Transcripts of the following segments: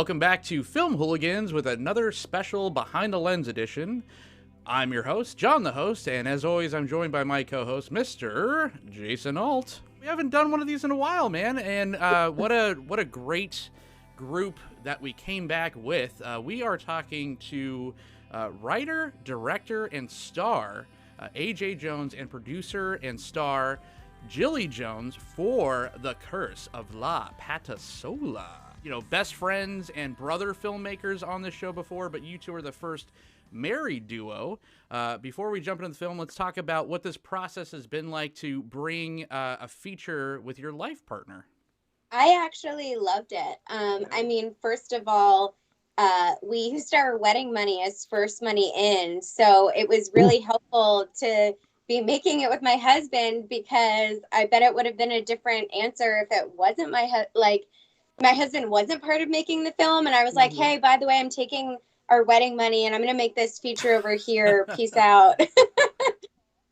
Welcome back to Film Hooligans with another special Behind the Lens edition. I'm your host, John the host, and as always, I'm joined by my co-host, Mr. Jason Alt. We haven't done one of these in a while, man, and what a great group that we came back with. We are talking to writer, director, and star AJ Jones and producer and star Gillie Jones for The Curse of La Patasola. You know, best friends and brother filmmakers on this show before, but you two are the first married duo. Before we jump into the film, let's talk about what this process has been like to bring a feature with your life partner. I actually loved it. I mean, first of all, we used our wedding money as first money in, so it was really helpful to be making it with my husband, because I bet it would have been a different answer if it wasn't my husband wasn't part of making the film, and I was like, hey, by the way, I'm taking our wedding money and I'm going to make this feature over here. Peace out.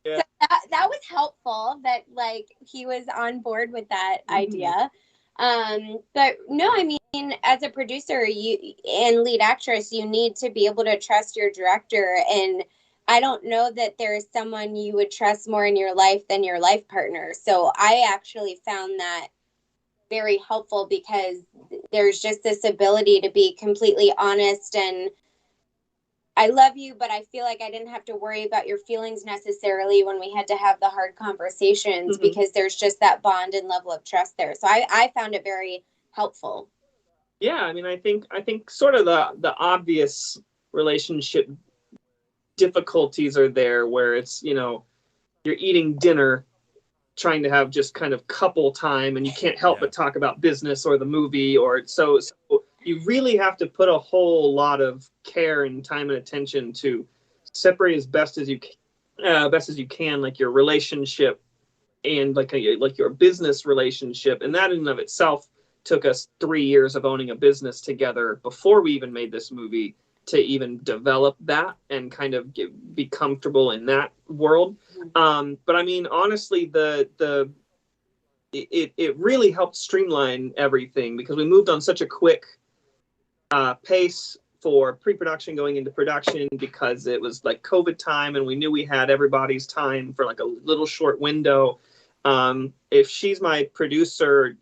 Yeah. So that was helpful that like he was on board with that idea. But no, I mean, as a producer and lead actress, you need to be able to trust your director. And I don't know that there is someone you would trust more in your life than your life partner. So I actually found that very helpful, because there's just this ability to be completely honest and I love you, but I feel like I didn't have to worry about your feelings necessarily when we had to have the hard conversations, because there's just that bond and level of trust there. So I found it very helpful. Yeah, I mean, I think sort of the obvious relationship difficulties are there, where it's, you know, you're eating dinner trying to have just kind of couple time, and you can't help but talk about business or the movie, or so you really have to put a whole lot of care and time and attention to separate as best as you can, like your relationship and like your business relationship. And that in and of itself took us 3 years of owning a business together before we even made this movie, to even develop that and kind of be comfortable in that world. But I mean, honestly, it really helped streamline everything, because we moved on such a quick pace for pre-production going into production, because it was like COVID time and we knew we had everybody's time for like a little short window. If she's my producer,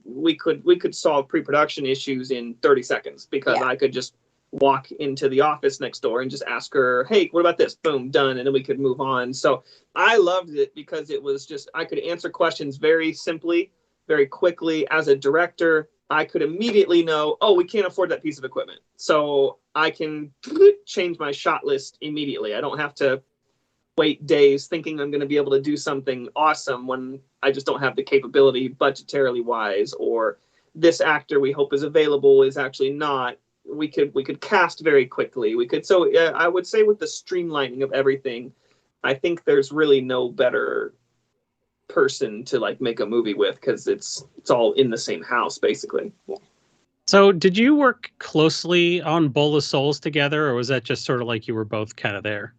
we could solve pre-production issues in 30 seconds, because I could just walk into the office next door and just ask her, hey, what about this? Boom, done. And then we could move on. So I loved it, because it was just, I could answer questions very simply, very quickly. As a director, I could immediately know, oh, we can't afford that piece of equipment. So I can change my shot list immediately. I don't have to wait days thinking I'm going to be able to do something awesome when I just don't have the capability budgetarily wise, or this actor we hope is available is actually not. We could cast very quickly. I would say with the streamlining of everything, I think there's really no better person to like make a movie with, because it's all in the same house basically. So did you work closely on Bowl of Souls together, or was that just sort of like you were both kind of there?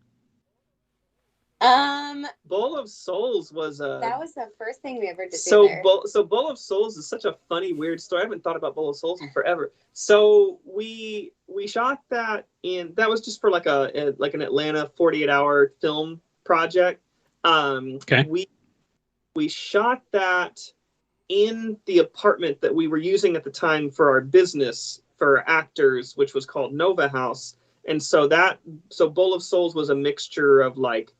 Bowl of Souls was that was the first thing we ever did. Bowl of Souls is such a funny, weird story. I haven't thought about Bowl of Souls in forever. So we shot that was just for like an Atlanta 48-hour film project. Okay. We shot that in the apartment that we were using at the time for our business for actors, which was called Nova House. And so Bowl of Souls was a mixture of like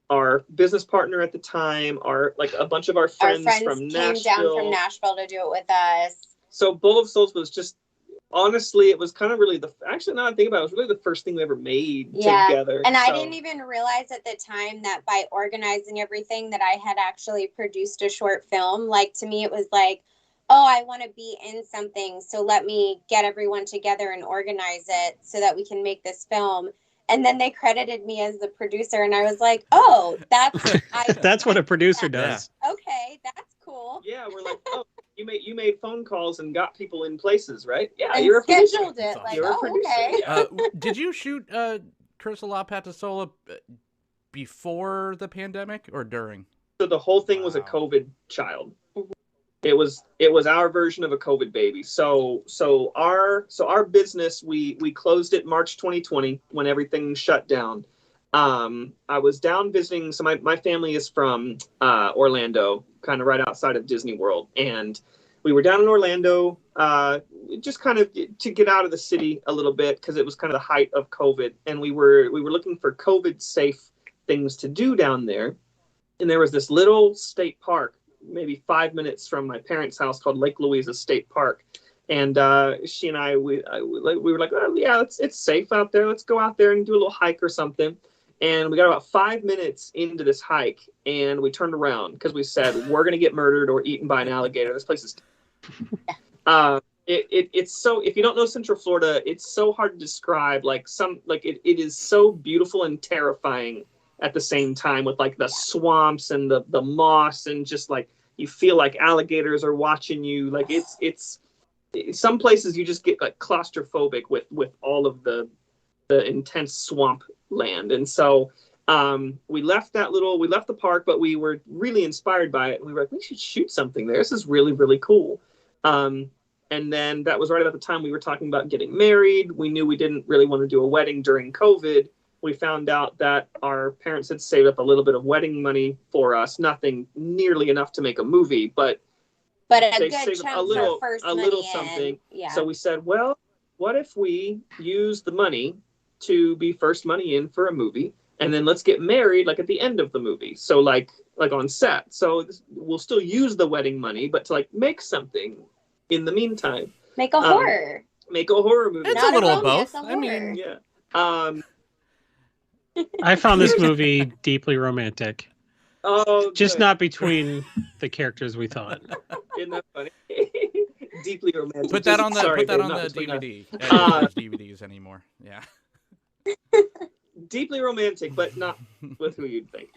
our business partner at the time, a bunch of our friends from Nashville. Came down from Nashville to do it with us. So Bowl of Souls was just, honestly, it was kind of really actually, now I think about it, it was really the first thing we ever made together. And I didn't even realize at the time that by organizing everything that I had actually produced a short film. Like, to me, it was like, oh, I want to be in something, so let me get everyone together and organize it so that we can make this film. And then they credited me as the producer, and I was like, oh, that's what a producer does. Okay, that's cool. Yeah, we're like, oh, you made phone calls and got people in places, right? Yeah, and you're a producer. Scheduled it. Like, you're a producer. Okay. Yeah. Did you shoot Curse of La Patasola before the pandemic or during? So the whole thing was a COVID child. It was our version of a COVID baby. So our business, we closed it March 2020 when everything shut down. I was down visiting. So my family is from Orlando, kind of right outside of Disney World, and we were down in Orlando, just kind of to get out of the city a little bit because it was kind of the height of COVID, and we were looking for COVID safe things to do down there, and there was this little state park maybe 5 minutes from my parents' house called Lake Louisa State Park. And she and I, we were like, oh, yeah, it's safe out there. Let's go out there and do a little hike or something. And we got about 5 minutes into this hike, and we turned around because we said, we're going to get murdered or eaten by an alligator. This place is... It's so, if you don't know Central Florida, it's so hard to describe. Like it is so beautiful and terrifying at the same time, with like the swamps and the moss, and just like you feel like alligators are watching you. Like it's some places you just get like claustrophobic with all of the intense swamp land. And so we left the park, but we were really inspired by it. And we were like, we should shoot something there. This is really, really cool. And then that was right about the time we were talking about getting married. We knew we didn't really want to do a wedding during COVID. We found out that our parents had saved up a little bit of wedding money for us, nothing nearly enough to make a movie, but a good chunk for a little something. Yeah. So we said, well, what if we use the money to be first money in for a movie, and then let's get married like at the end of the movie. So like on set. So we'll still use the wedding money, but to like make something in the meantime. Make a horror. Make a horror movie. It's a little of both. I mean, yeah. I found this movie deeply romantic. Oh, just not between the characters we thought. Isn't that funny? Deeply romantic. Put that on the DVD. I don't use DVDs anymore. Yeah. Deeply romantic, but not with who you'd think.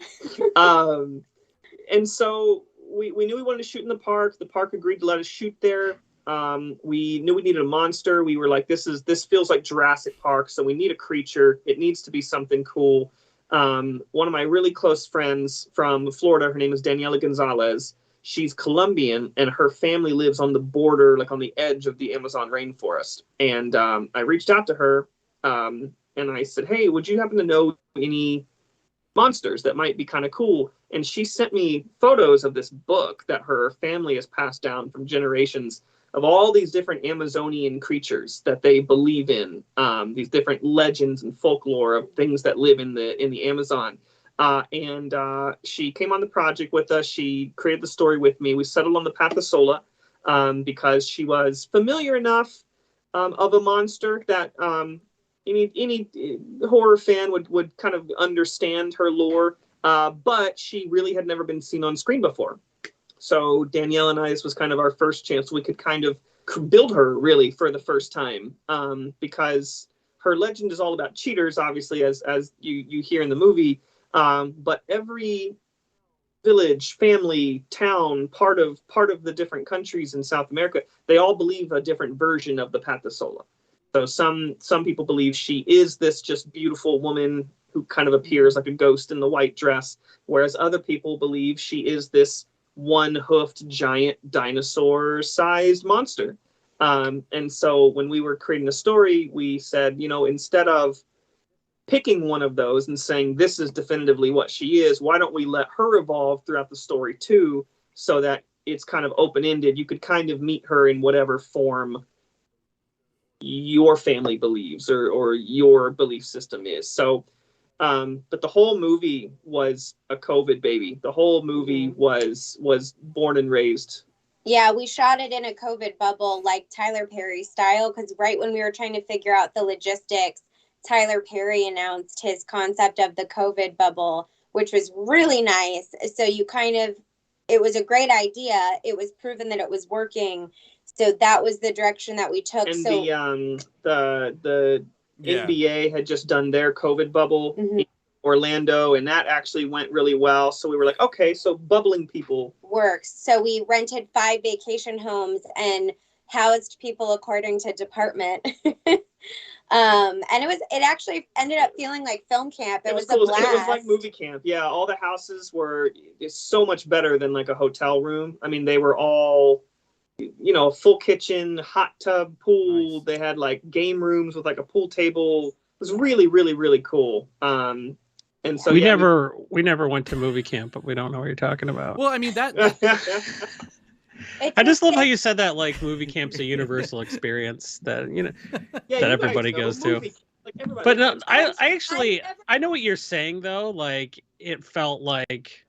And so we knew we wanted to shoot in the park. The park agreed to let us shoot there. We knew we needed a monster. We were like, this feels like Jurassic Park, so we need a creature. It needs to be something cool. One of my really close friends from Florida, her name is Daniela Gonzalez. She's Colombian, and her family lives on the border, like on the edge of the Amazon rainforest. And I reached out to her, and I said, hey, would you happen to know any monsters that might be kind of cool? And she sent me photos of this book that her family has passed down from generations of all these different Amazonian creatures that they believe in, these different legends and folklore of things that live in the Amazon. And she came on the project with us. She created the story with me. We settled on the Patasola because she was familiar enough of a monster that any horror fan would kind of understand her lore, but she really had never been seen on screen before. So Danielle and I, this was kind of our first chance. We could kind of build her really for the first time, because her legend is all about cheaters, obviously, as you hear in the movie. But every village, family, town, part of the different countries in South America, they all believe a different version of the Patasola. So some people believe she is this just beautiful woman who kind of appears like a ghost in the white dress, whereas other people believe she is this one-hoofed giant dinosaur-sized monster. And so when we were creating a story, we said, instead of picking one of those and saying this is definitively what she is, why don't we let her evolve throughout the story too, so that it's kind of open-ended. You could kind of meet her in whatever form your family believes or your belief system is. So but the whole movie was a COVID baby. The whole movie was born and raised. Yeah, we shot it in a COVID bubble, like Tyler Perry style, because right when we were trying to figure out the logistics, Tyler Perry announced his concept of the COVID bubble, which was really nice. So it was a great idea. It was proven that it was working. So that was the direction that we took. And the NBA had just done their COVID bubble in Orlando, and that actually went really well. So we were like, okay, so bubbling people works. So we rented 5 vacation homes and housed people according to department. And it actually ended up feeling like film camp. It was cool. a blast. It was like movie camp. Yeah, all the houses were so much better than like a hotel room. I mean, they were all, a full kitchen, hot tub, pool. Nice. They had like game rooms with like a pool table. It was really, really, really cool. And so we never went to movie camp, but we don't know what you're talking about. Well, I mean that I just love how you said that, like movie camp's a universal experience that that everybody goes to. Like but no, I know what you're saying though. Like it felt like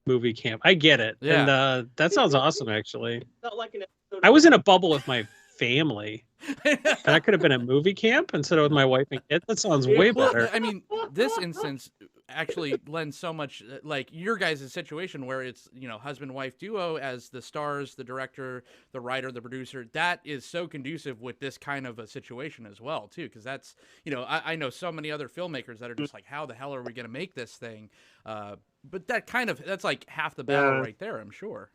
movie camp. I get it, and that sounds awesome. Actually, felt like I was in a bubble with my family, and I could have been at movie camp instead of with my wife and kids. That sounds way better. I mean, this instance actually lends so much like your guys' situation where it's husband-wife duo as the stars, the director, the writer, the producer. That is so conducive with this kind of a situation as well too, because that's I know so many other filmmakers that are just like, how the hell are we going to make this thing, but that's like half the battle right there, I'm sure.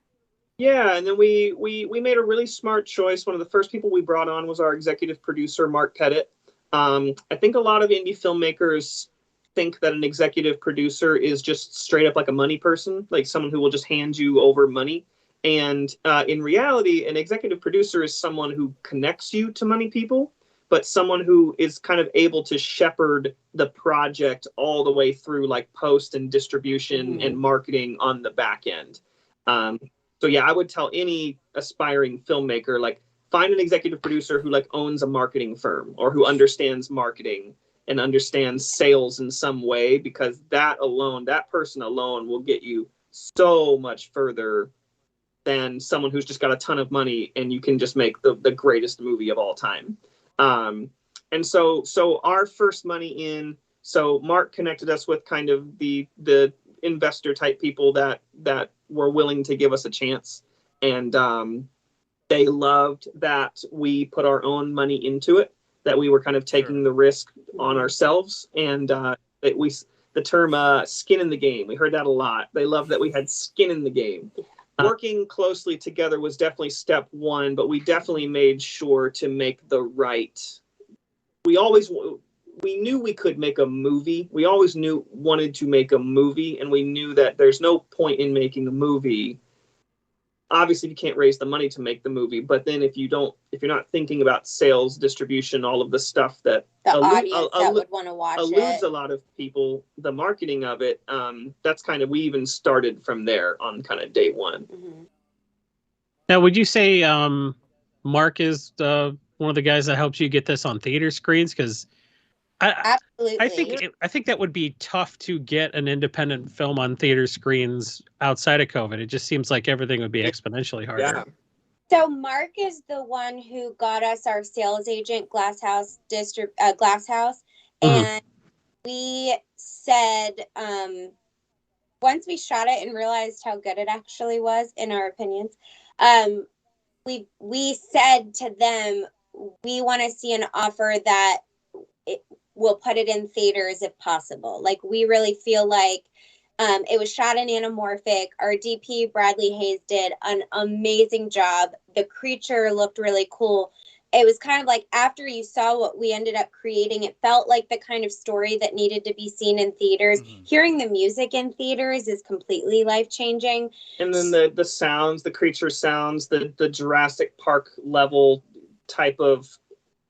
Yeah, and then we made a really smart choice. One of the first people we brought on was our executive producer, Mark Pettit. I think a lot of indie filmmakers think that an executive producer is just straight up like a money person, like someone who will just hand you over money. And in reality, an executive producer is someone who connects you to money people, but someone who is kind of able to shepherd the project all the way through like post and distribution and marketing on the back end. So yeah, I would tell any aspiring filmmaker, like, find an executive producer who like owns a marketing firm or who understands marketing and understands sales in some way, because that person alone will get you so much further than someone who's just got a ton of money and you can just make the greatest movie of all time. And so our first money in, so Mark connected us with kind of the investor type people that were willing to give us a chance. And they loved that we put our own money into it, that we were kind of taking the risk on ourselves. And the term skin in the game, we heard that a lot. They loved that we had skin in the game. Working closely together was definitely step one, but we definitely made sure to make the right. We knew we could make a movie. We always wanted to make a movie, and we knew that there's no point in making a movie. Obviously, you can't raise the money to make the movie, but then if you're not thinking about sales, distribution, all of the stuff that the audience that would want to watch eludes a lot of people, the marketing of it, that's kind of, we even started from there on kind of day one. Mm-hmm. Now, would you say Mark is one of the guys that helps you get this on theater screens? Because absolutely, I think that would be tough to get an independent film on theater screens outside of COVID. It just seems like everything would be exponentially harder. Yeah. So Mark is the one who got us our sales agent, Glasshouse, and we said once we shot it and realized how good it actually was, in our opinions, we said to them, we want to see an offer that we'll put it in theaters if possible. Like, we really feel like it was shot in anamorphic. Our DP, Bradley Hayes, did an amazing job. The creature looked really cool. It was kind of like, after you saw what we ended up creating, it felt like the kind of story that needed to be seen in theaters. Mm-hmm. Hearing the music in theaters is completely life-changing. And then the sounds, the creature sounds, the Jurassic Park level type of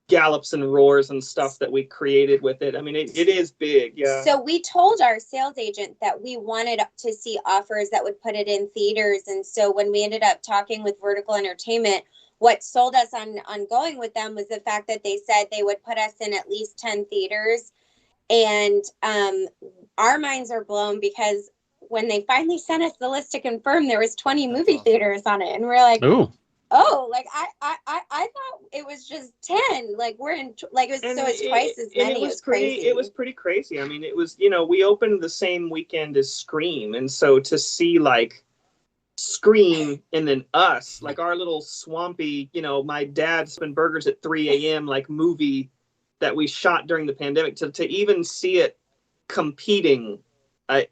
gallops and roars and stuff that we created with it. I mean, it is big. Yeah. So we told our sales agent that we wanted to see offers that would put it in theaters. And so when we ended up talking with Vertical Entertainment, what sold us on going with them was the fact that they said they would put us in at least 10 theaters. And our minds are blown, because when they finally sent us the list to confirm, there was 20 movie theaters on it. And we're like, like I thought it was just 10. Like, we're in, like, it was, so it's twice as many. It was crazy. It was pretty crazy. I mean, it was, we opened the same weekend as Scream. And so to see like Scream and then us, like our little swampy, my dad spent burgers at 3 a.m. like movie that we shot during the pandemic, to even see it competing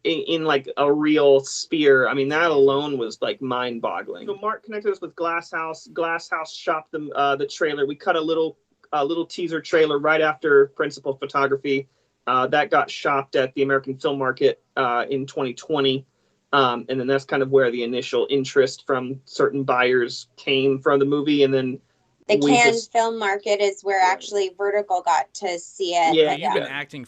in like a real sphere. I mean, that alone was like mind-boggling. So Mark connected us with Glasshouse. Glasshouse shot the trailer. We cut a little a little teaser trailer right after principal photography. That got shopped at the American Film Market in 2020. And then that's kind of where the initial interest from certain buyers came from the movie. And then the Cannes Film Market is where actually Vertical got to see it. Yeah, you've been acting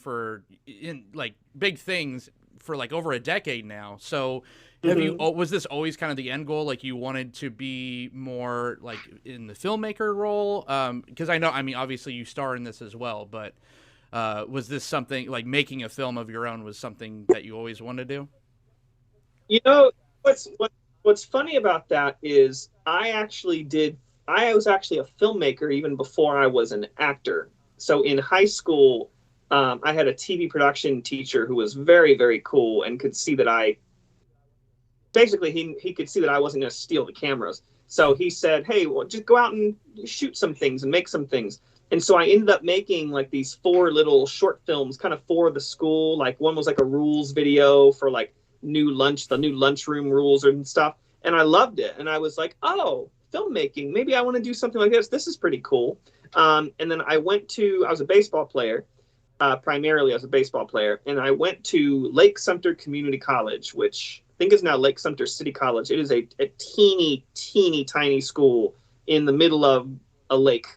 in like big things for like over a decade now. So was this always kind of the end goal? Like you wanted to be more like in the filmmaker role? Because I mean, obviously you star in this as well, but was this something like making a film of your own was something that you always wanted to do? You know, what's funny about that is I was actually a filmmaker even before I was an actor. So in high school, I had a TV production teacher who was very, very cool and could see that he could see that I wasn't going to steal the cameras. So he said, hey, well, just go out and shoot some things and make some things. And so I ended up making like these 4 little short films kind of for the school. Like one was like a rules video for like the new lunchroom rules and stuff. And I loved it. And I was like, oh, filmmaking, maybe I want to do something like this. This is pretty cool. And then I was a baseball player. Primarily as a baseball player. And I went to Lake Sumter Community College, which I think is now Lake Sumter City College. It is a teeny, teeny, tiny school in the middle of a lake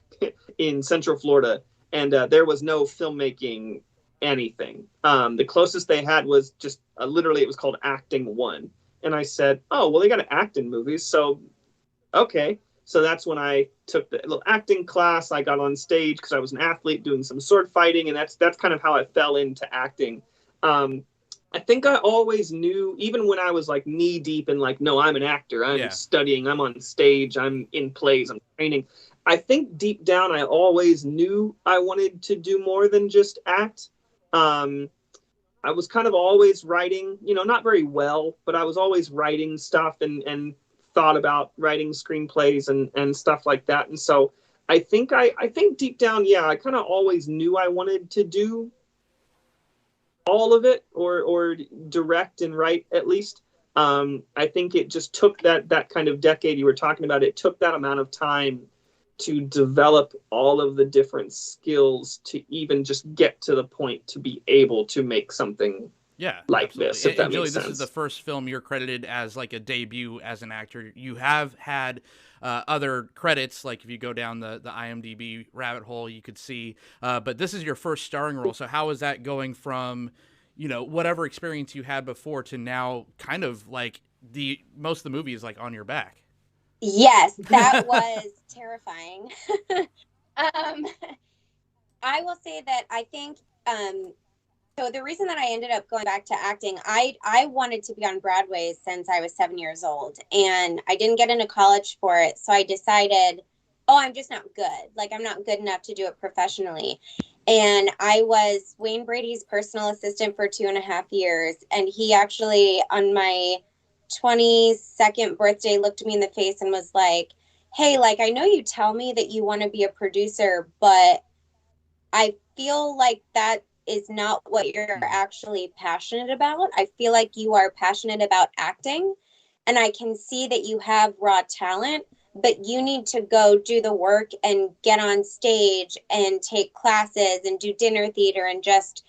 in Central Florida. And there was no filmmaking anything. The closest they had was just literally it was called Acting 1. And I said, oh, well, they got to act in movies. So, okay. So that's when I took the little acting class. I got on stage because I was an athlete doing some sword fighting. And that's kind of how I fell into acting. I think I always knew, even when I was like knee deep in like, no, I'm an actor. I'm studying. I'm on stage. I'm in plays. I'm training. I think deep down, I always knew I wanted to do more than just act. I was kind of always writing, not very well, but I was always writing stuff and thought about writing screenplays and stuff like that. And so I think deep down, I kind of always knew I wanted to do all of it or direct and write at least. I think it just took that kind of decade you were talking about. It took that amount of time to develop all of the different skills to even just get to the point to be able to make something like absolutely. This, if that Gillie, makes sense. This is the first film you're credited as like a debut as an actor. You have had other credits, like if you go down the IMDb rabbit hole, you could see, but this is your first starring role. So how is that going from, whatever experience you had before to now kind of like most of the movie is like on your back? Yes, that was terrifying. I will say that I think, so the reason that I ended up going back to acting, I wanted to be on Broadway since I was 7 years old, and I didn't get into college for it. So I decided, I'm just not good. Like, I'm not good enough to do it professionally. And I was Wayne Brady's personal assistant for 2.5 years. And he actually, on my 22nd birthday, looked me in the face and was like, hey, like, I know you tell me that you want to be a producer, but I feel like that is not what you're actually passionate about. I feel like you are passionate about acting, and I can see that you have raw talent, but you need to go do the work and get on stage and take classes and do dinner theater and just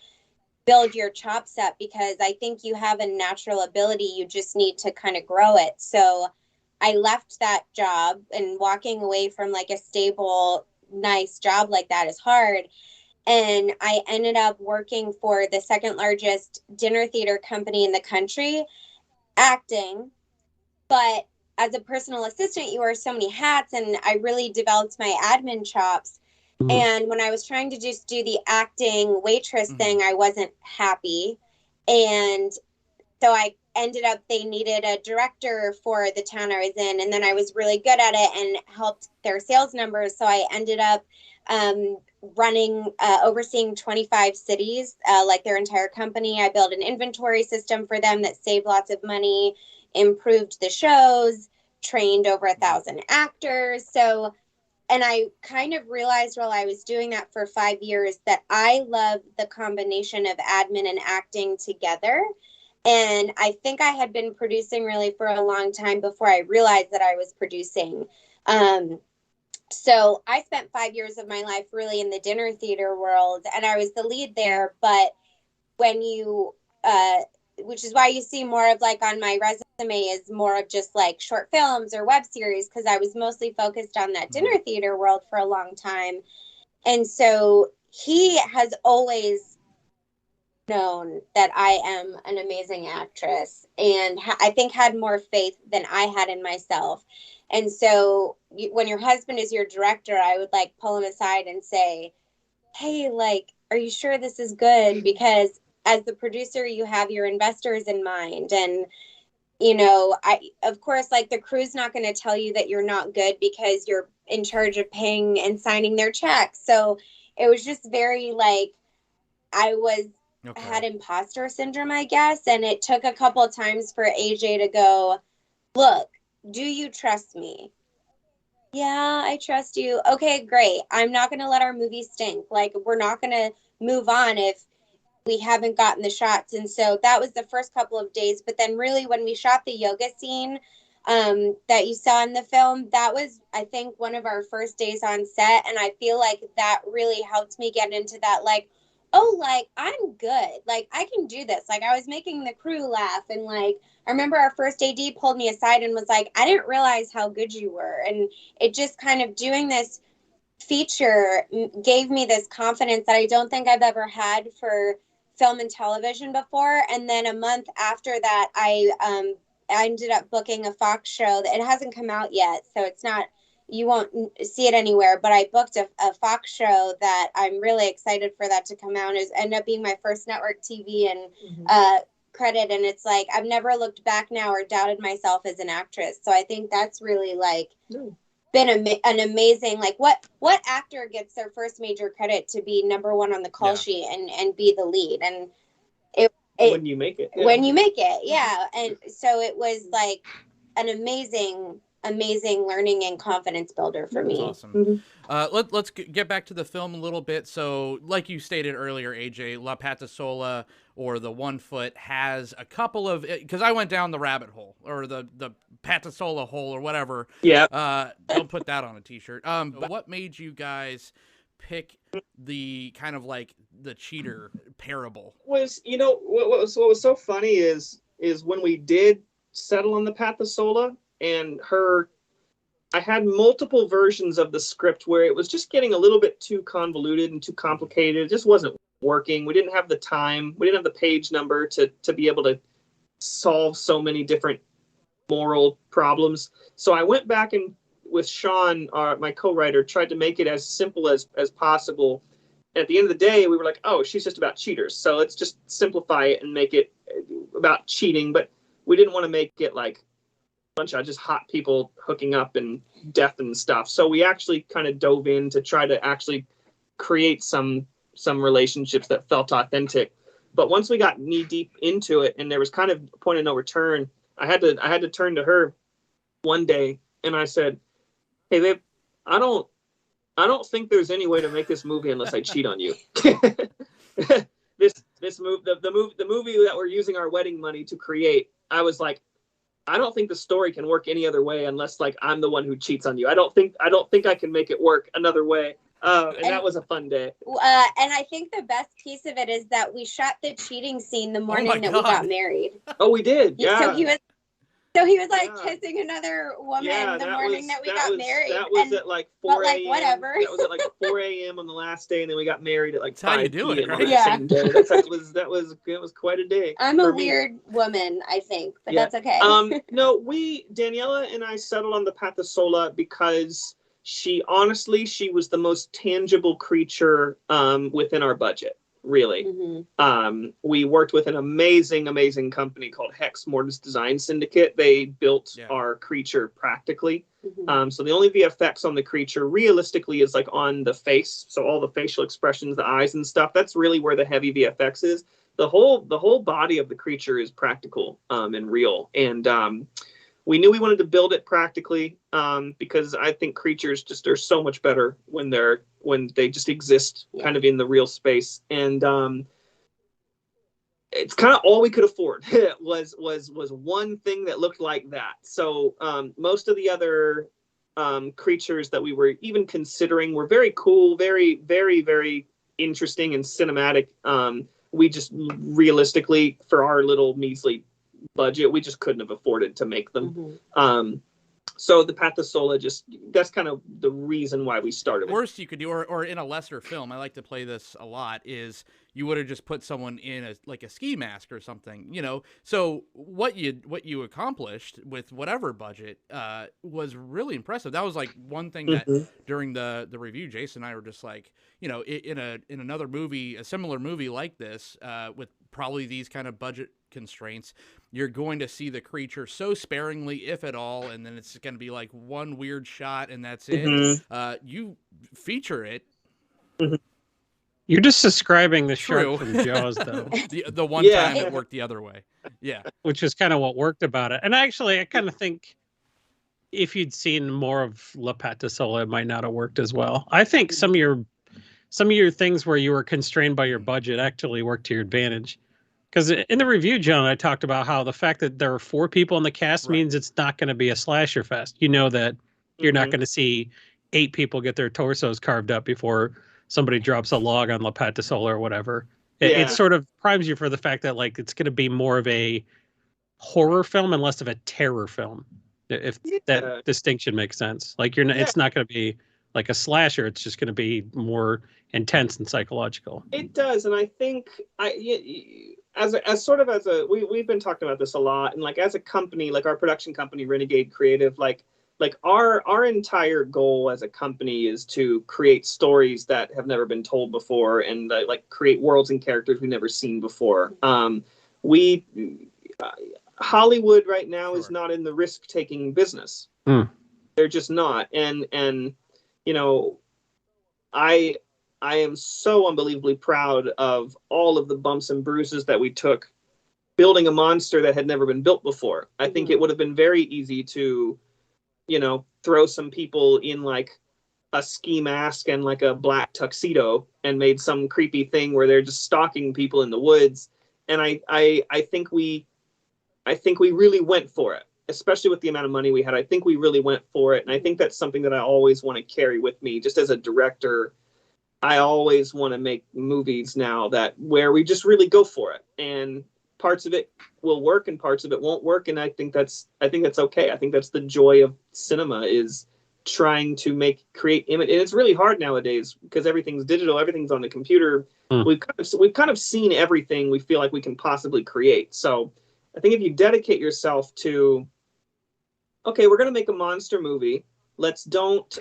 build your chops up, because I think you have a natural ability. You just need to kind of grow it. So I left that job, and walking away from like a stable, nice job like that is hard. And I ended up working for the second largest dinner theater company in the country, acting. But as a personal assistant, you wear so many hats, and I really developed my admin chops. Mm-hmm. And when I was trying to just do the acting waitress thing, I wasn't happy. And so I ended up, they needed a director for the town I was in. And then I was really good at it and helped their sales numbers. So I ended up overseeing 25 cities, like their entire company. I built an inventory system for them that saved lots of money, improved the shows, trained over 1,000 actors. So, and I kind of realized while I was doing that for 5 years that I love the combination of admin and acting together. And I think I had been producing really for a long time before I realized that I was producing. So I spent 5 years of my life really in the dinner theater world, and I was the lead there. But when you, which is why you see more of like on my resume is more of just like short films or web series, because I was mostly focused on that dinner theater world for a long time. And so he has always known that I am an amazing actress, and I think had more faith than I had in myself. And so when your husband is your director, I would like pull him aside and say, hey, like, are you sure this is good? Because as the producer, you have your investors in mind. And, you know, of course, like the crew's not going to tell you that you're not good because you're in charge of paying and signing their checks. So it was just very like, I had imposter syndrome, I guess. And it took a couple of times for AJ to go, look, do you trust me? Yeah, I trust you. Okay, great. I'm not going to let our movie stink. Like, we're not going to move on if we haven't gotten the shots. And so that was the first couple of days. But then really when we shot the yoga scene that you saw in the film, that was, I think, one of our first days on set. And I feel like that really helped me get into that, like, oh, like, I'm good. Like, I can do this. Like, I was making the crew laugh. And, like, I remember our first AD pulled me aside and was like, I didn't realize how good you were. And it just kind of doing this feature gave me this confidence that I don't think I've ever had for film and television before. And then a month after that, I ended up booking a Fox show that it hasn't come out yet. So it's not, you won't see it anywhere, but I booked a Fox show that I'm really excited for that to come out. It ended up being my first network TV and credit. And it's like, I've never looked back now or doubted myself as an actress. So I think that's really like been an amazing, like what actor gets their first major credit to be number one on the call sheet and be the lead? And it when you make it. Yeah. When you make it, yeah. And so it was like an amazing learning and confidence builder for me. Awesome. Let's get back to the film a little bit. So, like you stated earlier, AJ, La Patasola, or the 1 Foot, has a couple of, because I went down the rabbit hole or the Patasola hole or whatever. Yeah. Don't put that on a t-shirt. What made you guys pick the kind of like the cheater parable? Was, you know, what was so funny is when we did settle on the Patasola, and I had multiple versions of the script where it was just getting a little bit too convoluted and too complicated. It just wasn't working. We didn't have the time. We didn't have the page number to be able to solve so many different moral problems. So I went back and with Sean, my co-writer, tried to make it as simple as possible. At the end of the day, we were like, oh, she's just about cheaters. So let's just simplify it and make it about cheating. But we didn't want to make it like bunch of just hot people hooking up and death and stuff. So we actually kind of dove in to try to actually create some relationships that felt authentic. But once we got knee deep into it and there was kind of a point of no return, I had to turn to her one day and I said, hey babe, I don't think there's any way to make this movie unless I cheat on you. The movie that we're using our wedding money to create, I was like, I don't think the story can work any other way unless like I'm the one who cheats on you. I don't think I can make it work another way. And that was a fun day. And I think the best piece of it is that we shot the cheating scene the morning that we got married. Oh, we did. Yeah. So he was like kissing another woman the morning that we got married. That was at like 4 a.m. Whatever. That was at like 4 a.m. on the last day, and then we got married at like 5 how you do it, right? Yeah. Same day. It was quite a day. I'm a weird woman, I think, but that's okay. No, Daniela and I settled on the Patasola because she was the most tangible creature within our budget. Really. Mm-hmm. We worked with an amazing company called Hex Mortis Design Syndicate. They built our creature practically. Mm-hmm. So the only VFX on the creature realistically is like on the face. So all the facial expressions, the eyes and stuff, that's really where the heavy VFX is. The whole body of the creature is practical and real. And we knew we wanted to build it practically because I think creatures just are so much better when they just exist kind of in the real space. And it's kind of all we could afford was one thing that looked like that. So most of the other creatures that we were even considering were very cool, very, very, very interesting and cinematic. We just realistically, for our little measly budget, we just couldn't have afforded to make them. So the Patasola, that's kind of the reason why we started. Worst you could do, or in a lesser film, I like to play this a lot, is you would have just put someone in a ski mask or something, you know. So what you accomplished with whatever budget was really impressive. That was like one thing that during the review, Jason and I were just like, you know, in another movie, a similar movie like this, with probably these kind of budget constraints, you're going to see the creature so sparingly, if at all, and then it's going to be like one weird shot and that's it. You feature it. You're just describing the shark from Jaws, though. the one time it worked the other way. Yeah. Which is kind of what worked about it. And actually, I kind of think if you'd seen more of La Patasola, it might not have worked as well. I think some of your things where you were constrained by your budget actually worked to your advantage. Because in the review, John, I talked about how the fact that there are 4 people in the cast means it's not going to be a slasher fest. You know that you're not going to see 8 people get their torsos carved up before somebody drops a log on La Patasola or whatever. It sort of primes you for the fact that like it's going to be more of a horror film and less of a terror film, if that distinction makes sense. Like it's not going to be like a slasher. It's just going to be more intense and psychological. It does, and I think we've been talking about this a lot, and like as a company, like our production company, Renegade Creative, like our entire goal as a company is to create stories that have never been told before, and like create worlds and characters we've never seen before. Hollywood right now is not in the risk-taking business. They're just not, and you know, I am so unbelievably proud of all of the bumps and bruises that we took building a monster that had never been built before. I think it would have been very easy to, you know, throw some people in like a ski mask and like a black tuxedo and made some creepy thing where they're just stalking people in the woods. And I think we really went for it, especially with the amount of money we had. I think we really went for it. And I think that's something that I always want to carry with me. Just as a director, I always want to make movies now where we just really go for it. And parts of it will work and parts of it won't work. And I think that's okay. I think that's the joy of cinema, is trying to create image. And it's really hard nowadays because everything's digital, everything's on the computer. We've kind of seen everything we feel like we can possibly create. So I think if you dedicate yourself to, okay, we're going to make a monster movie. Let's don't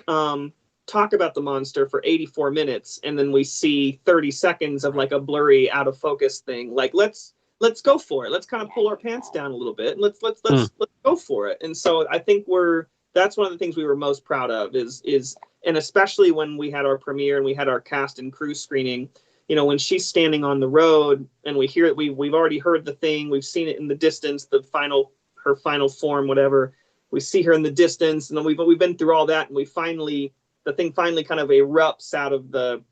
talk about the monster for 84 minutes and then we see 30 seconds of like a blurry out of focus thing. Like let's go for it. Let's kind of pull our pants down a little bit and let's go for it. And so I think that's one of the things we were most proud of is and especially when we had our premiere and we had our cast and crew screening, you know, when she's standing on the road and we hear it, we've already heard the thing, we've seen it in the distance, her final form, whatever. We see her in the distance, and then we've been through all that, and the thing finally kind of erupts out of the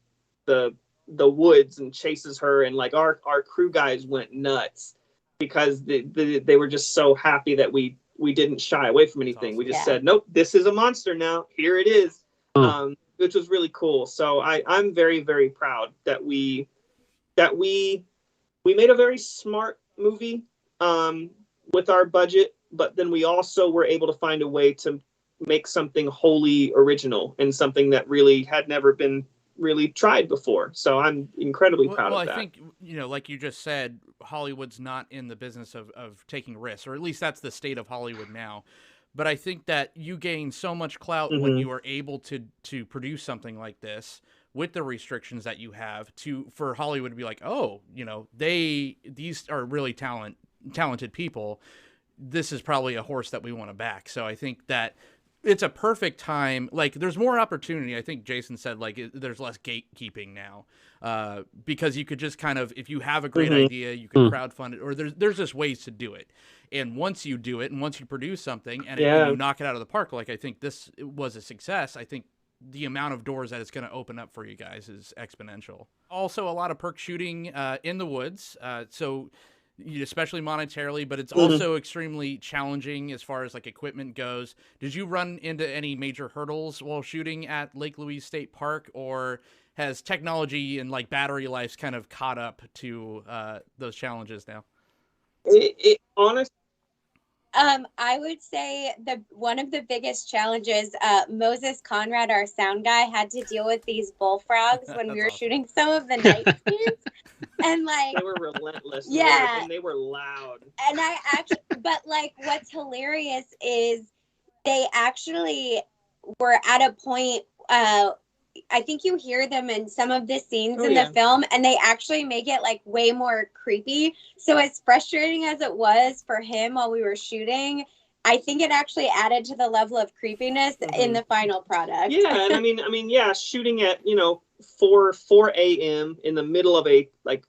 woods and chases her, and like our crew guys went nuts because they were just so happy that we didn't shy away from anything. Awesome. We just said, nope, this is a monster now. Here it is. Which was really cool. So I'm very, very proud that we made a very smart movie with our budget, but then we also were able to find a way to make something wholly original and something that really had never been really tried before. So I'm incredibly proud of that. I think, you know, like you just said, Hollywood's not in the business of taking risks, or at least that's the state of Hollywood now. But I think that you gain so much clout when you are able to produce something like this with the restrictions that you have for Hollywood to be like, oh, you know, these are really talented people. This is probably a horse that we want to back. So I think that it's a perfect time. Like, there's more opportunity. I think Jason said, like, there's less gatekeeping now, because you could just kind of, if you have a great idea, you can crowdfund it, or there's just ways to do it. And once you do it, and once you produce something, and you knock it out of the park, like I think this was a success, I think the amount of doors that it's going to open up for you guys is exponential. Also, a lot of perk shooting in the woods. So especially monetarily, but it's also extremely challenging as far as like equipment goes. Did you run into any major hurdles while shooting at Lake Louise State Park, or has technology and like battery life kind of caught up to those challenges now? Honestly, I would say one of the biggest challenges, Moses Conrad, our sound guy, had to deal with these bullfrogs when we were shooting some of the night scenes. And like they were relentless. Yeah. And they were loud. And but like what's hilarious is they actually were at a point, I think you hear them in some of the scenes in the film, and they actually make it like way more creepy. So as frustrating as it was for him while we were shooting, I think it actually added to the level of creepiness in the final product. Yeah, and I mean, shooting at 4 a.m. in the middle of a like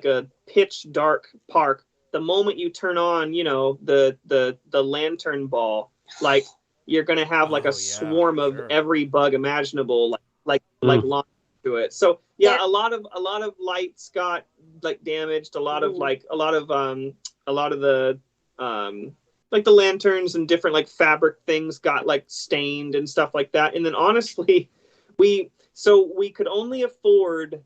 a pitch dark park. The moment you turn on, the lantern ball, like you're gonna have like a swarm of every bug imaginable, like launched to it. So a lot of lights got like damaged. A lot of the like the lanterns and different like fabric things got like stained and stuff like that. And then honestly, we could only afford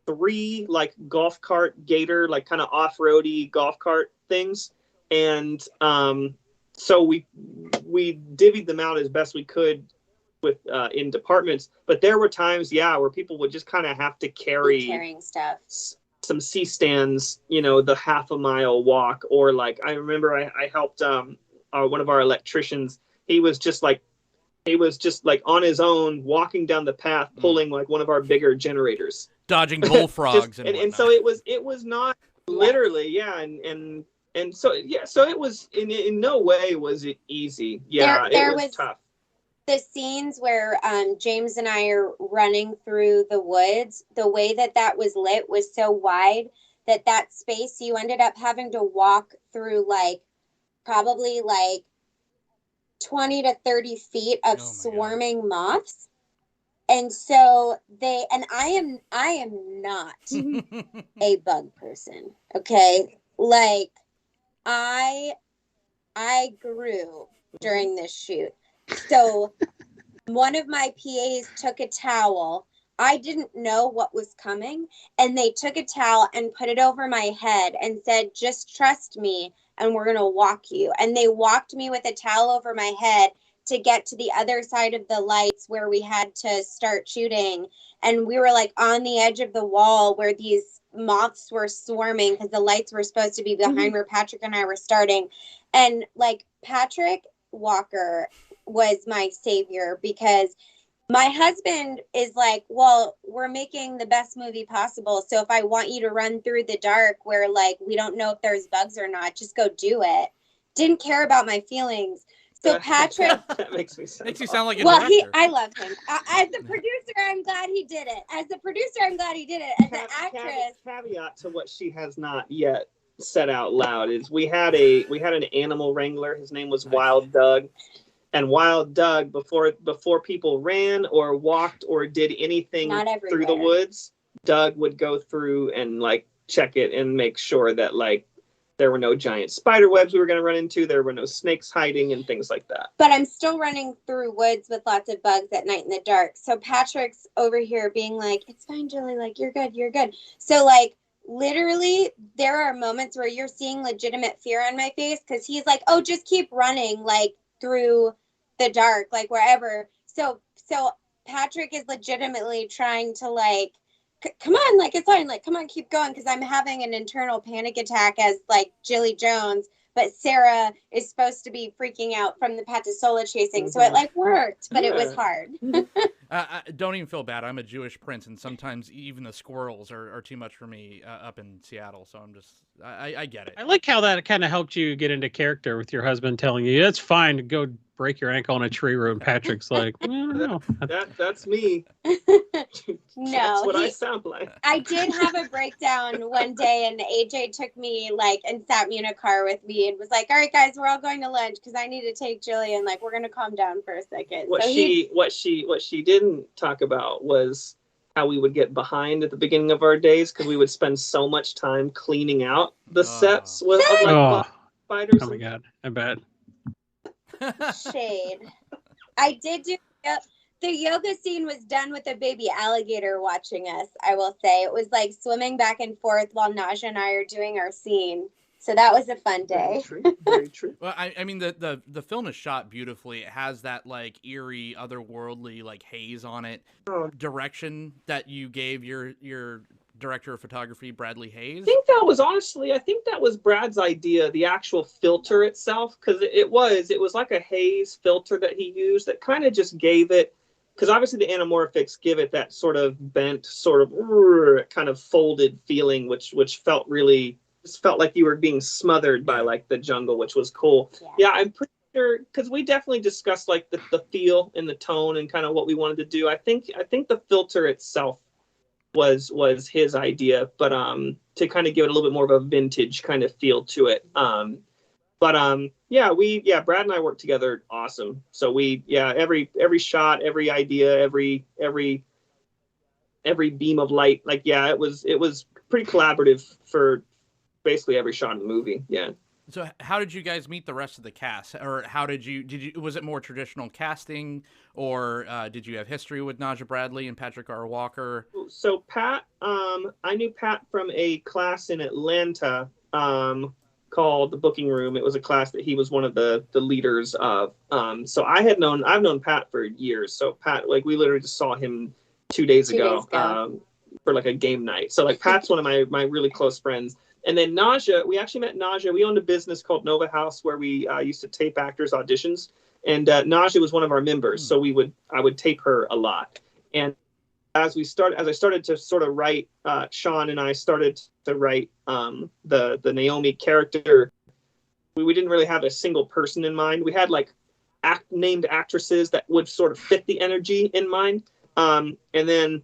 3 like golf cart gator, like kind of off-roady golf cart things. And so we divvied them out as best we could with in departments. But there were times, where people would just kind of have to carrying stuff. Some C-stands, the half a mile walk, or like I remember I helped one of our electricians. He was just like on his own walking down the path, pulling like one of our bigger generators, dodging bullfrogs and so it was not literally and so it was in no way was it easy. It was tough. The scenes where James and I are running through the woods, the way that was lit was so wide that space, you ended up having to walk through like probably like 20 to 30 feet of swarming moths. And so I am not a bug person. Okay. Like I grew during this shoot. So one of my PAs took a towel. I didn't know what was coming. And they took a towel and put it over my head and said, just trust me and we're going to walk you. And they walked me with a towel over my head to get to the other side of the lights where we had to start shooting. And we were like on the edge of the wall where these moths were swarming because the lights were supposed to be behind where Patrick and I were starting. And like Patrick Walker was my savior because my husband is like, well, we're making the best movie possible. So if I want you to run through the dark where like we don't know if there's bugs or not, just go do it. Didn't care about my feelings. So Patrick that makes you sound like a director. I love him. As a producer, I'm glad he did it. As a producer, I'm glad he did it. As an actress, caveat to what she has not yet said out loud is we had an animal wrangler. His name was Wild Doug. And Wild Doug, before people ran or walked or did anything through the woods, Doug would go through and like check it and make sure that like there were no giant spider webs we were going to run into. There were no snakes hiding and things like that. But I'm still running through woods with lots of bugs at night in the dark. So Patrick's over here being like, it's fine, Gillie. Like, you're good. You're good. So like, literally, there are moments where you're seeing legitimate fear on my face because he's like, oh, just keep running like through the dark, like wherever. So Patrick is legitimately trying to like, come on, like it's fine, like come on, keep going, because I'm having an internal panic attack as like Gillie Jones, but Sarah is supposed to be freaking out from the Patasola chasing, so it like worked, but it was hard. Don't even feel bad. I'm a Jewish prince, and sometimes even the squirrels are too much for me up in Seattle. So I'm just, I get it. I like how that kind of helped you get into character with your husband telling you it's fine to go break your ankle in a tree room. Patrick's like, no, that's me. No, that's what I sound like. I did have a breakdown one day, and AJ took me like and sat me in a car with me and was like, all right guys, we're all going to lunch because I need to take Gillie and like we're gonna calm down for a second. What she didn't talk about was how we would get behind at the beginning of our days because we would spend so much time cleaning out the sets with like spiders. Oh my god, I bet. Shade. I did do the yoga scene was done with a baby alligator watching us, I will say. It was like swimming back and forth while Naja and I are doing our scene. So that was a fun day. Very true. Very true. Well, I mean, the film is shot beautifully. It has that like eerie, otherworldly like haze on it. Direction that you gave your director of photography, Bradley Hayes. I think that was Brad's idea, the actual filter itself, because it was like a haze filter that he used that kind of just gave it, because obviously the anamorphics give it that sort of bent, sort of kind of folded feeling, which felt really, just felt like you were being smothered by like the jungle, which was cool. Yeah, I'm pretty sure, because we definitely discussed like the feel and the tone and kind of what we wanted to do. I think the filter itself was his idea, but to kind of give it a little bit more of a vintage kind of feel to it. Brad and I worked together awesome. So every shot, every idea, every beam of light, like it was pretty collaborative for basically every shot in the movie. Yeah. So how did you guys meet the rest of the cast, or how did you was it more traditional casting, or did you have history with Naja Bradley and Patrick R. Walker? So Pat, I knew Pat from a class in Atlanta called the Booking Room. It was a class that he was one of the leaders of. So I've known Pat for years. So Pat, like we literally just saw him 2 days ago for like a game night. So like Pat's one of my really close friends. And then Naja, we actually met Naja. We owned a business called Nova House where we used to tape actors' auditions. And Naja was one of our members, so I would tape her a lot. And as I started to sort of write, Sean and I started to write the Naomi character. We didn't really have a single person in mind. We had like named actresses that would sort of fit the energy in mind. And then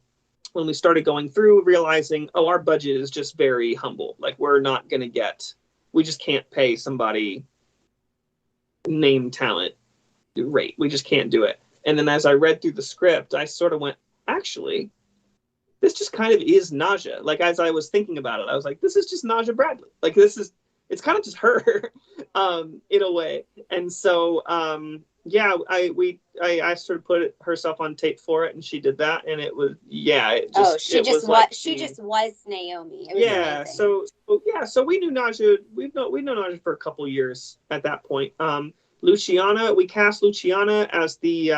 when we started going through, realizing, our budget is just very humble. Like we just can't pay somebody name talent rate. We just can't do it. And then as I read through the script, I sort of went, actually, this just kind of is Naja. Like as I was thinking about it, I was like, this is just Naja Bradley. Like it's kind of just her in a way. And so, I asked her to put herself on tape for it, and she did that, and it was she just was Naomi. It was amazing. So we knew Naja. We've known Naja for a couple years at that point. Luciana, we cast Luciana as the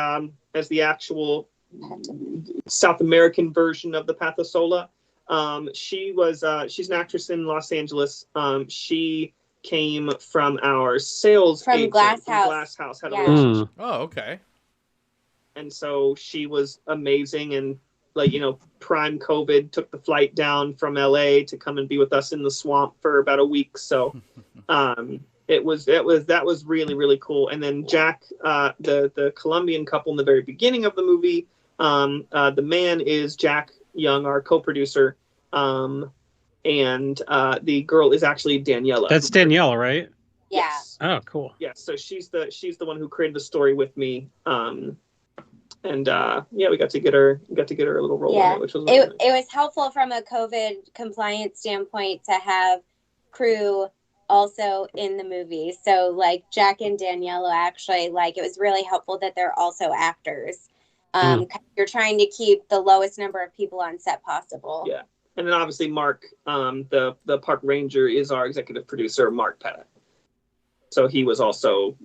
actual South American version of the Patasola. She's an actress in Los Angeles. She came from our sales from agent, Glass House. Had a Oh, okay. And so she was amazing, and prime COVID took the flight down from LA to come and be with us in the swamp for about a week. So that was really, really cool. And then Jack, the Colombian couple in the very beginning of the movie, the man is Jack Young, our co-producer. And the girl is actually Daniela. That's Daniela, right? Yeah. Yes. Oh, cool. Yeah. So she's the one who created the story with me. We got to get her a little role in it, which was it was helpful from a COVID compliance standpoint to have crew also in the movie. So like Jack and Daniela actually, like, it was really helpful that they're also actors. You're trying to keep the lowest number of people on set possible. Yeah. And then obviously Mark, the park ranger, is our executive producer, Mark Pettit. So he was also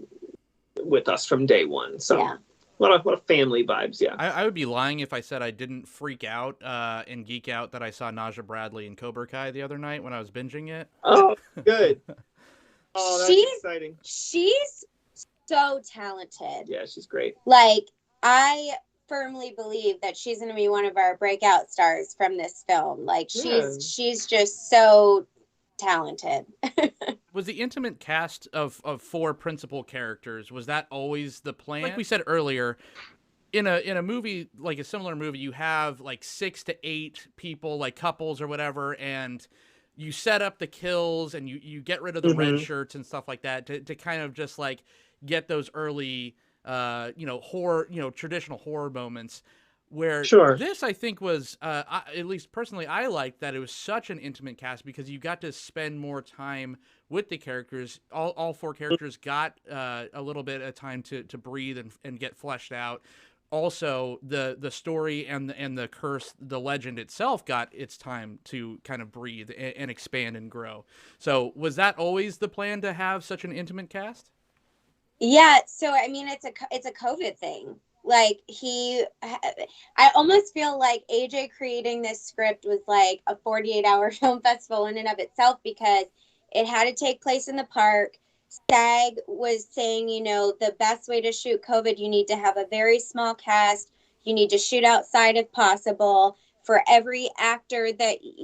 with us from day one. So a lot of family vibes. Yeah. I would be lying if I said I didn't freak out and geek out that I saw Naja Bradley in Cobra Kai the other night when I was binging it. Oh, good. Oh, that's exciting. She's so talented. Yeah, she's great. Like, I firmly believe that she's going to be one of our breakout stars from this film. Like, she's just so talented. Was the intimate cast of 4 principal characters, was that always the plan? Like we said earlier, in a movie, like a similar movie, you have like 6 to 8 people, like couples or whatever, and you set up the kills and you get rid of the red shirts and stuff like that to kind of just like get those early horror, traditional horror moments. Where Sure. this, I think, was, at least personally, I liked that it was such an intimate cast because you got to spend more time with the characters. All four characters got a little bit of time to breathe and get fleshed out. Also, the story and the curse, the legend itself got its time to kind of breathe and expand and grow. So was that always the plan, to have such an intimate cast? Yeah. So, I mean, it's a COVID thing. Like I almost feel like AJ creating this script was like a 48-hour film festival in and of itself, because it had to take place in the park. SAG was saying, you know, the best way to shoot COVID, you need to have a very small cast. You need to shoot outside if possible. For every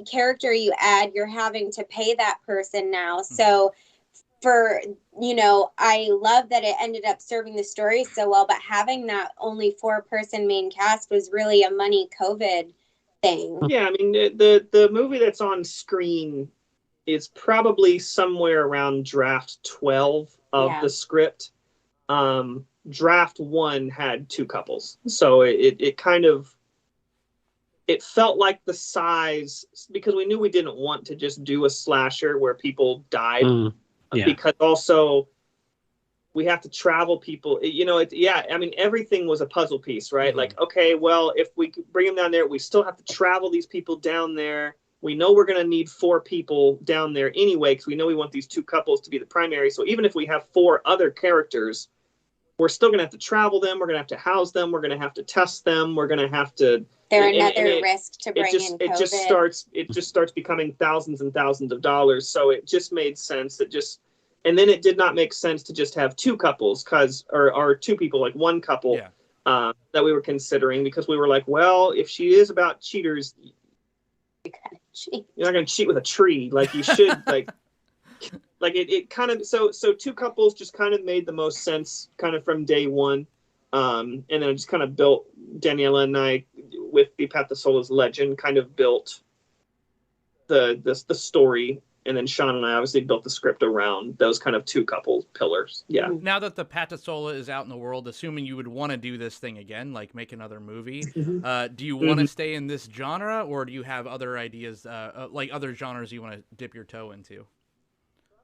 character you add, you're having to pay that person now. So I love that it ended up serving the story so well, but having that only 4-person main cast was really a money COVID thing. Yeah, I mean, the movie that's on screen is probably somewhere around draft 12 of the script. Draft 1 had 2 couples. So it kind of, it felt like the size, because we knew we didn't want to just do a slasher where people died. Because also we have to travel people, I mean, everything was a puzzle piece, right? Mm-hmm. Like, okay, well, if we bring them down there, we still have to travel these people down there. We know we're going to need 4 people down there anyway, because we know we want these 2 couples to be the primary. So even if we have 4 other characters, we're still going to have to travel them. We're going to have to house them. We're going to have to test them. We're going to have to. They're another risk to bring in COVID. It just starts becoming thousands and thousands of dollars. So it just made sense and then it did not make sense to just have 2 couples, or 2 people, like 1 couple that we were considering, because we were like, well, if she is about cheaters, you're not going to cheat with a tree. Like, you should, like it kind of, so 2 couples just kind of made the most sense kind of from day one. And then I just kind of built, Daniela and I, with the Patasola's legend, kind of built the story. And then Sean and I obviously built the script around those kind of 2 couple pillars. Yeah. Now that the Patasola is out in the world, assuming you would want to do this thing again, like make another movie, do you want to stay in this genre, or do you have other ideas, like other genres you want to dip your toe into?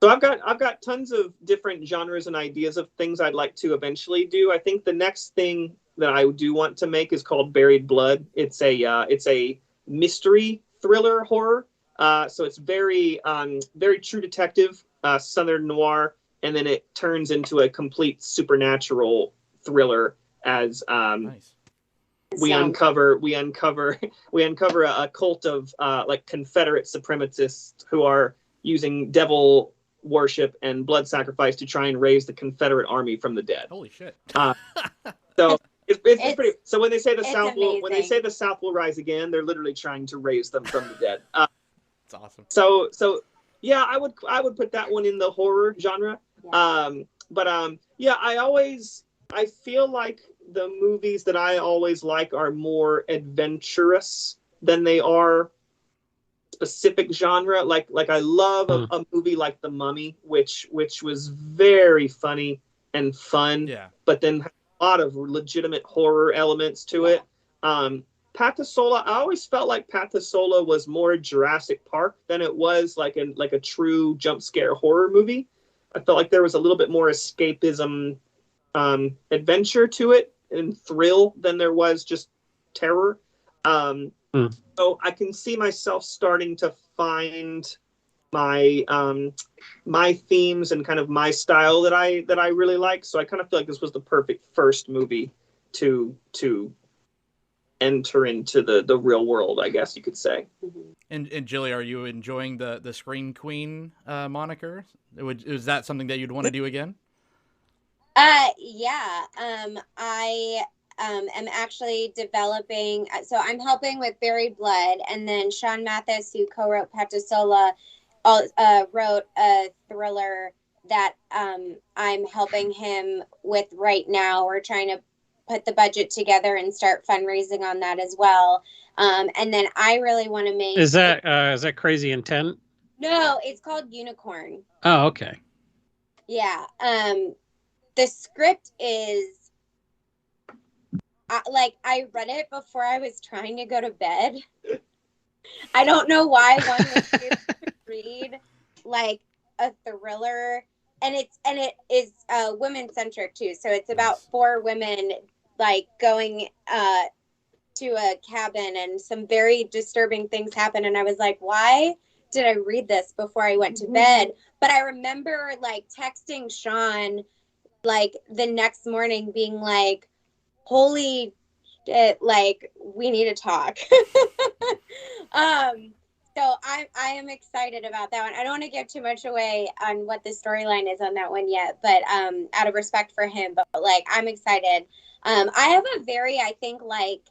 So I've got tons of different genres and ideas of things I'd like to eventually do. I think the next thing that I do want to make is called Buried Blood. It's a mystery thriller horror. So it's very true detective, Southern noir, and then it turns into a complete supernatural thriller as nice. we uncover a cult of like Confederate supremacists who are using devil worship and blood sacrifice to try and raise the Confederate army from the dead. Holy shit! So. It's pretty. So when they say the South will rise again, they're literally trying to raise them from the dead. It's awesome. So yeah, I would put that one in the horror genre. Yeah. I feel like the movies that I always like are more adventurous than they are specific genre. Like I love a movie like The Mummy, which was very funny and fun. Yeah. But then a lot of legitimate horror elements to it. Patasola, I always felt like Patasola was more Jurassic Park than it was like a true jump scare horror movie. I felt like there was a little bit more escapism, adventure to it and thrill than there was just terror. So I can see myself starting to find my themes and kind of my style that I really like. So I kind of feel like this was the perfect first movie to enter into the real world, I guess you could say. And Gillie, are you enjoying the Scream Queen moniker? Is that something that you'd want to do again? Yeah. I am actually developing. So I'm helping with Buried Blood, and then Sean Mathis, who co-wrote Patasola, wrote a thriller that I'm helping him with right now. We're trying to put the budget together and start fundraising on that as well. And then I really want to make. Is that Crazy Intent? No, it's called Unicorn. Oh, okay. Yeah. The script is I read it before I was trying to go to bed. I don't know why one would choose to read like a thriller, and it is women centric too. So it's about 4 women like going to a cabin, and some very disturbing things happen. And I was like, why did I read this before I went to bed? But I remember like texting Sean like the next morning being like, holy shit, like we need to talk. So I am excited about that one. I don't want to give too much away on what the storyline is on that one yet, but out of respect for him, but like I'm excited. I have a very, I think, like,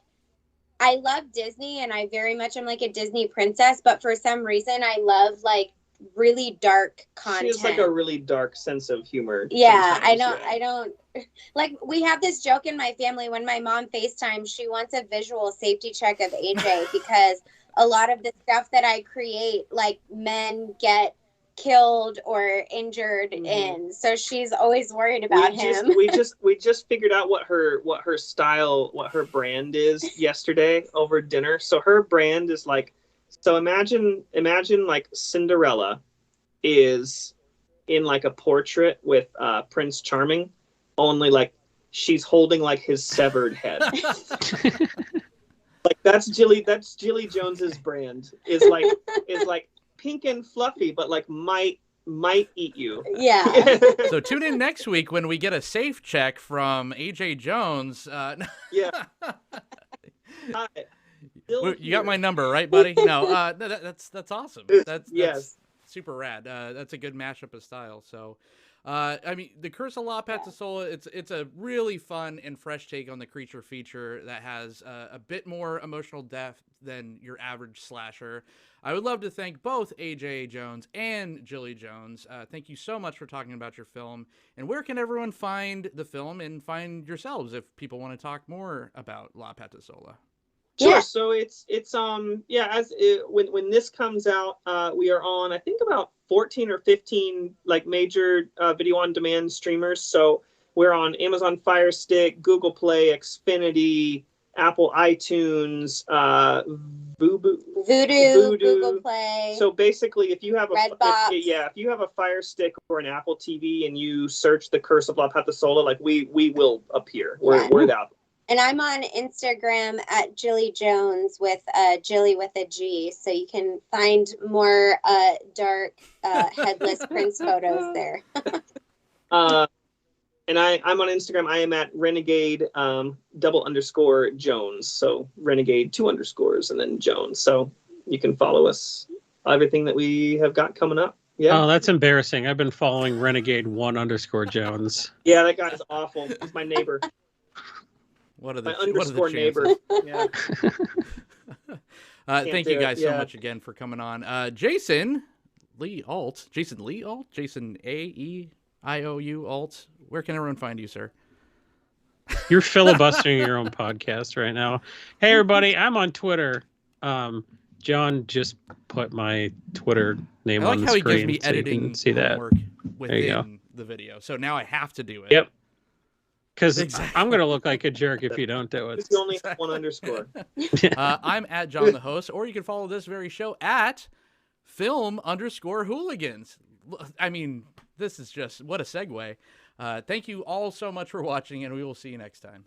I love Disney and I very much am like a Disney princess, but for some reason I love like really dark content. She has like a really dark sense of humor. Yeah, I don't like, we have this joke in my family when my mom FaceTimes, she wants a visual safety check of AJ because a lot of the stuff that I create, like men get killed or injured in, so she's always worried about him. We just figured out what her style, what her brand is yesterday over dinner. So her brand is like, so imagine like Cinderella is in like a portrait with Prince Charming, only like she's holding like his severed head. Like that's Gillie Jones's brand is like pink and fluffy, but like might eat you. Yeah. So tune in next week when we get a safe check from AJ Jones. Yeah. You got my number, right, buddy? No, that's awesome. That's super rad. That's a good mashup of style. So, I mean, the Curse of La Patasola, it's a really fun and fresh take on the creature feature that has a bit more emotional depth than your average slasher. I would love to thank both AJ Jones and Gillie Jones. Thank you so much for talking about your film. And where can everyone find the film and find yourselves if people want to talk more about La Patasola? Sure. Yeah. So it's when this comes out, we are on, I think, about 14 or 15 like major video on demand streamers. So we're on Amazon Fire Stick, Google Play, Xfinity, Apple iTunes, Voodoo, Google Play. So basically, if you have if you have a Fire Stick or an Apple TV and you search the Curse of La Patasola, like we will appear. We're out. And I'm on Instagram at Gillie Jones with Gillie with a G, so you can find more dark headless Prince photos there. And I'm on Instagram. I am at Renegade _Jones. So Renegade 2 underscores and then Jones. So you can follow us. Everything that we have got coming up. Yeah. Oh, that's embarrassing. I've been following Renegade 1 _ Jones. Yeah, that guy's awful. He's my neighbor. What are the underscore neighbor? Yeah. Thank you guys so much again for coming on. Jason Lee Alt, Jason AEIOU Alt. Where can everyone find you, sir? You're filibustering your own podcast right now. Hey, everybody, I'm on Twitter. John just put my Twitter name on the screen. I like how he gives me editing see that. work within the video. So now I have to do it. Yep. Because I'm going to look like a jerk if you don't do it. It's only 1 underscore. I'm at John the Host, or you can follow this very show at Film_Hooligans. I mean, this is just, what a segue. Thank you all so much for watching, and we will see you next time.